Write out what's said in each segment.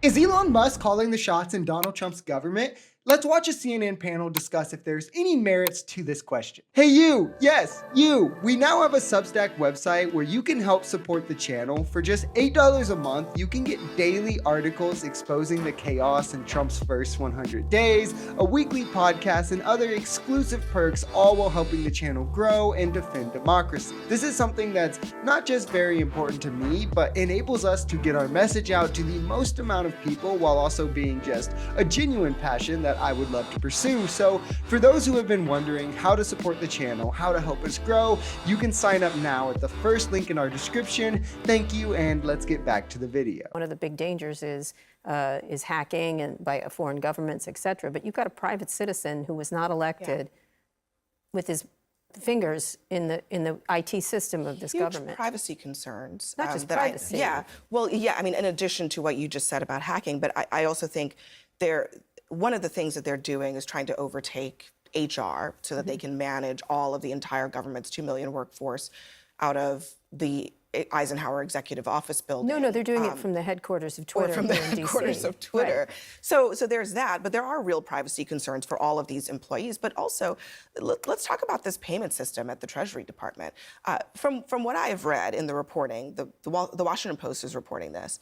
Is Elon Musk calling the shots in Donald Trump's government? Let's watch a CNN panel discuss if there's any merits to this question. Hey you, yes, you. We now have a Substack website where you can help support the channel. For just $8 a month, you can get daily articles exposing the chaos in Trump's first 100 days, a weekly podcast, and other exclusive perks, all while helping the channel grow and defend democracy. This is something that's not just very important to me, but enables us to get our message out to the most amount of people while also being just a genuine passion that I would love to pursue. So for those who have been wondering how to support the channel, how to help us grow, you can sign up now at the first link in our description. Thank you, and let's get back to the video. One of the big dangers is hacking and by foreign governments, et cetera. But you've got a private citizen who was not elected with his fingers in the IT system of this government. Privacy concerns. Not just privacy. I mean, in addition to what you just said about hacking, but I also think one of the things that they're doing is trying to overtake HR so that they can manage all of the entire government's 2 million workforce out of the Eisenhower Executive Office building. No, they're doing it from the headquarters of Twitter. Or from the headquarters of Twitter. Right. So there's that, but there are real privacy concerns for all of these employees. But also, let's talk about this payment system at the Treasury Department. From what I have read in the reporting, the Washington Post is reporting this,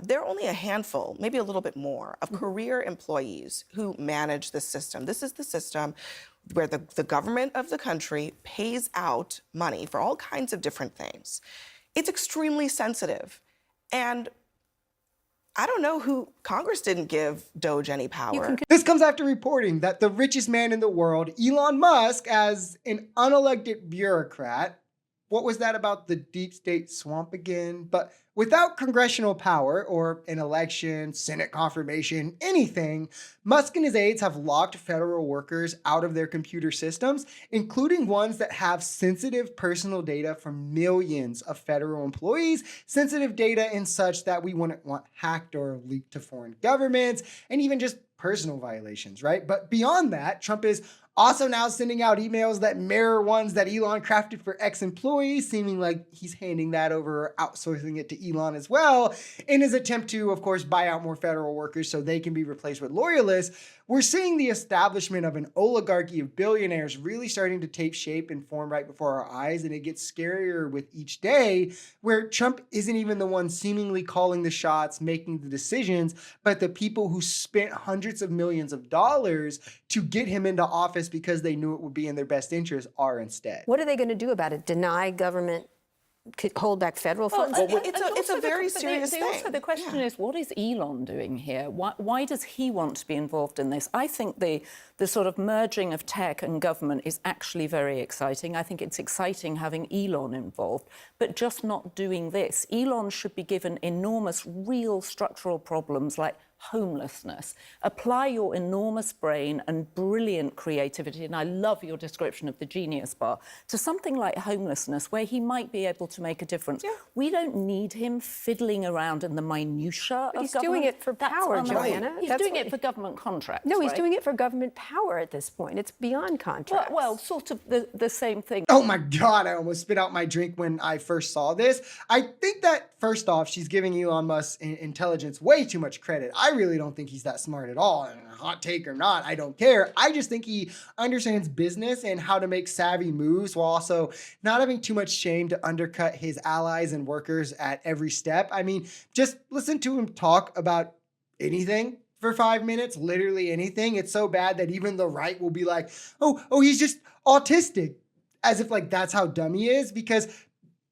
there are only a handful, maybe a little bit more, of career employees who manage this system. This is the system where the government of the country pays out money for all kinds of different things. It's extremely sensitive. And I don't know who Congress didn't give Doge any power. This comes after reporting that the richest man in the world, Elon Musk, as an unelected bureaucrat, what was that about the deep state swamp again? But without congressional power or an election, Senate confirmation, anything, Musk and his aides have locked federal workers out of their computer systems, including ones that have sensitive personal data from millions of federal employees, sensitive data in such that we wouldn't want hacked or leaked to foreign governments, and even just personal violations, right? But beyond that, Trump is also now sending out emails that mirror ones that Elon crafted for ex-employees, seeming like he's handing that over or outsourcing it to Elon as well, in his attempt to, of course, buy out more federal workers so they can be replaced with loyalists. We're seeing the establishment of an oligarchy of billionaires really starting to take shape and form right before our eyes, and it gets scarier with each day, where Trump isn't even the one seemingly calling the shots, making the decisions, but the people who spent hundreds of millions of dollars to get him into office because they knew it would be in their best interest are instead. What are they going to do about it? Deny government, hold back federal funds? It's a very serious thing. Also, the question is, what is Elon doing here? Why does he want to be involved in this? I think the sort of merging of tech and government is actually very exciting. I think it's exciting having Elon involved, but just not doing this. Elon should be given enormous, real structural problems like homelessness. Apply your enormous brain and brilliant creativity, and I love your description of the genius bar, to something like homelessness, where he might be able to make a difference. Yeah. We don't need him fiddling around in the minutiae of government. He's doing it for power, Joanna. He's doing it for government contracts. No, he's doing it for government power at this point. It's beyond contracts. Well, sort of the same thing. Oh my God, I almost spit out my drink when I first saw this. I think that, first off, she's giving Elon Musk's intelligence way too much credit. I really don't think he's that smart at all. And hot take or not, I don't care. I just think he understands business and how to make savvy moves while also not having too much shame to undercut his allies and workers at every step. I mean, just listen to him talk about anything for 5 minutes, literally anything. It's so bad that even the right will be like, oh, he's just autistic, as if like that's how dumb he is, because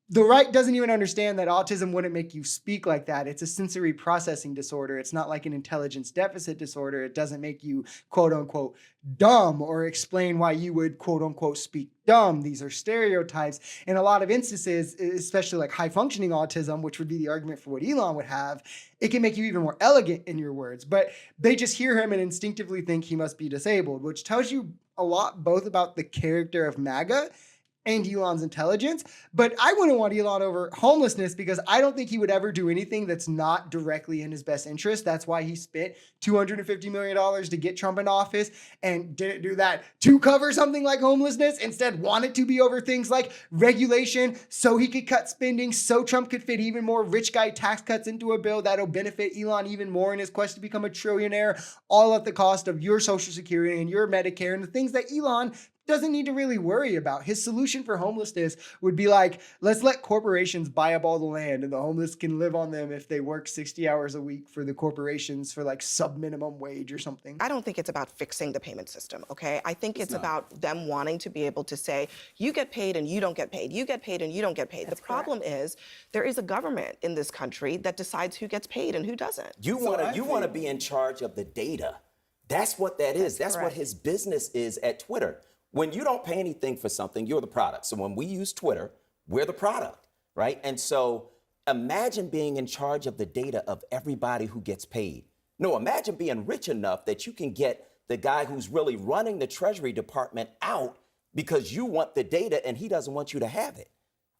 the right doesn't even understand that autism wouldn't make you speak like that. It's a sensory processing disorder. It's not like an intelligence deficit disorder. It doesn't make you, quote unquote, dumb or explain why you would, quote unquote, speak dumb. These are stereotypes. In a lot of instances, especially like high functioning autism, which would be the argument for what Elon would have, it can make you even more elegant in your words. But they just hear him and instinctively think he must be disabled, which tells you a lot both about the character of MAGA and Elon's intelligence. But I wouldn't want Elon over homelessness because I don't think he would ever do anything that's not directly in his best interest. That's why he spent $250 million to get Trump in office and didn't do that to cover something like homelessness. Instead, wanted to be over things like regulation so he could cut spending, so Trump could fit even more rich guy tax cuts into a bill that'll benefit Elon even more in his quest to become a trillionaire, all at the cost of your Social Security and your Medicare and the things that Elon doesn't need to really worry about. His solution for homelessness would be like, let's let corporations buy up all the land and the homeless can live on them if they work 60 hours a week for the corporations for like sub-minimum wage or something. I don't think it's about fixing the payment system, okay? I think it's about them wanting to be able to say, you get paid and you don't get paid. You get paid and you don't get paid. The problem is there is a government in this country that decides who gets paid and who doesn't. You want to be in charge of the data. That's what that is. That's what his business is at Twitter. When you don't pay anything for something, you're the product. So when we use Twitter, we're the product, right? And so imagine being in charge of the data of everybody who gets paid. No, imagine being rich enough that you can get the guy who's really running the Treasury Department out because you want the data and he doesn't want you to have it.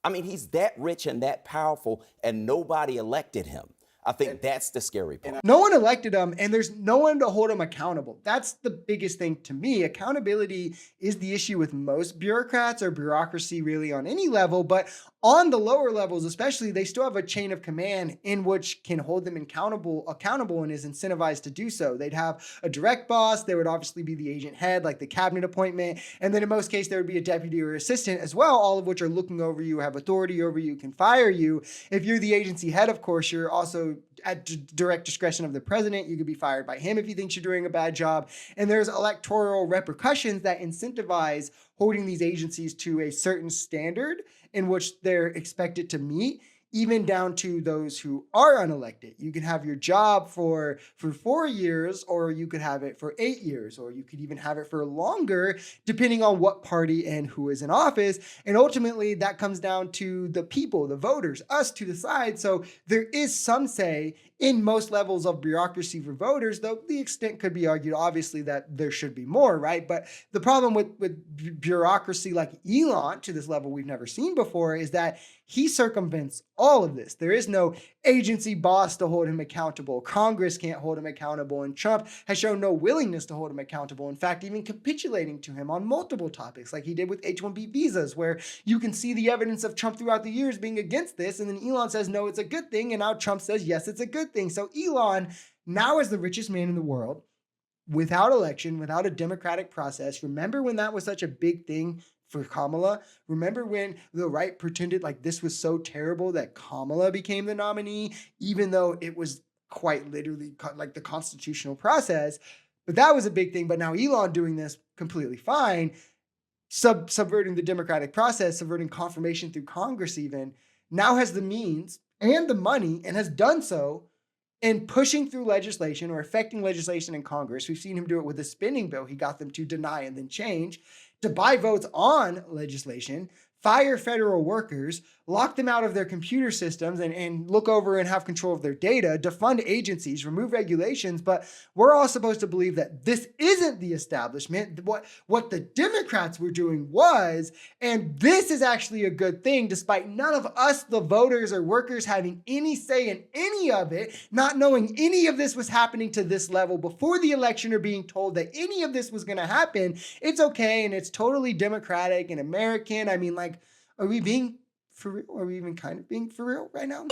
I mean, he's that rich and that powerful and nobody elected him. I think that's the scary part. No one elected him, and there's no one to hold him accountable. That's the biggest thing to me. Accountability is the issue with most bureaucrats or bureaucracy really on any level, but on the lower levels especially, they still have a chain of command in which can hold them accountable and is incentivized to do so. They'd have a direct boss. There would obviously be the agent head, like the cabinet appointment, and then in most cases there would be a deputy or assistant as well, all of which are looking over you, have authority over you, can fire you. If you're the agency head, of course, you're also at direct discretion of the president. You could be fired by him if he thinks you're doing a bad job. And there's electoral repercussions that incentivize holding these agencies to a certain standard in which they're expected to meet, even down to those who are unelected. You can have your job for 4 years, or you could have it for 8 years, or you could even have it for longer, depending on what party and who is in office. And ultimately, that comes down to the people, the voters, us to decide. So there is some say in most levels of bureaucracy for voters, though the extent could be argued, obviously, that there should be more, right? But the problem with bureaucracy like Elon, to this level we've never seen before, is that he circumvents all of this. There is no agency boss to hold him accountable. Congress can't hold him accountable. And Trump has shown no willingness to hold him accountable. In fact, even capitulating to him on multiple topics, like he did with H-1B visas, where you can see the evidence of Trump throughout the years being against this. And then Elon says, no, it's a good thing. And now Trump says, yes, it's a good thing. So Elon, now as the richest man in the world, without election, without a democratic process, remember when that was such a big thing for Kamala? Remember when the right pretended like this was so terrible that Kamala became the nominee, even though it was quite literally like the constitutional process? But that was a big thing. But now Elon doing this completely fine, subverting the democratic process, subverting confirmation through Congress even, now has the means and the money and has done so in pushing through legislation or affecting legislation in Congress. We've seen him do it with the spending bill. He got them to deny and then change, to buy votes on legislation, fire federal workers, lock them out of their computer systems and look over and have control of their data, defund agencies, remove regulations. But we're all supposed to believe that this isn't the establishment. What the Democrats were doing was, and this is actually a good thing, despite none of us, the voters or workers, having any say in any of it, not knowing any of this was happening to this level before the election or being told that any of this was going to happen. It's okay and it's totally democratic and American. I mean, like, are we being for real? Are we even kind of being for real right now?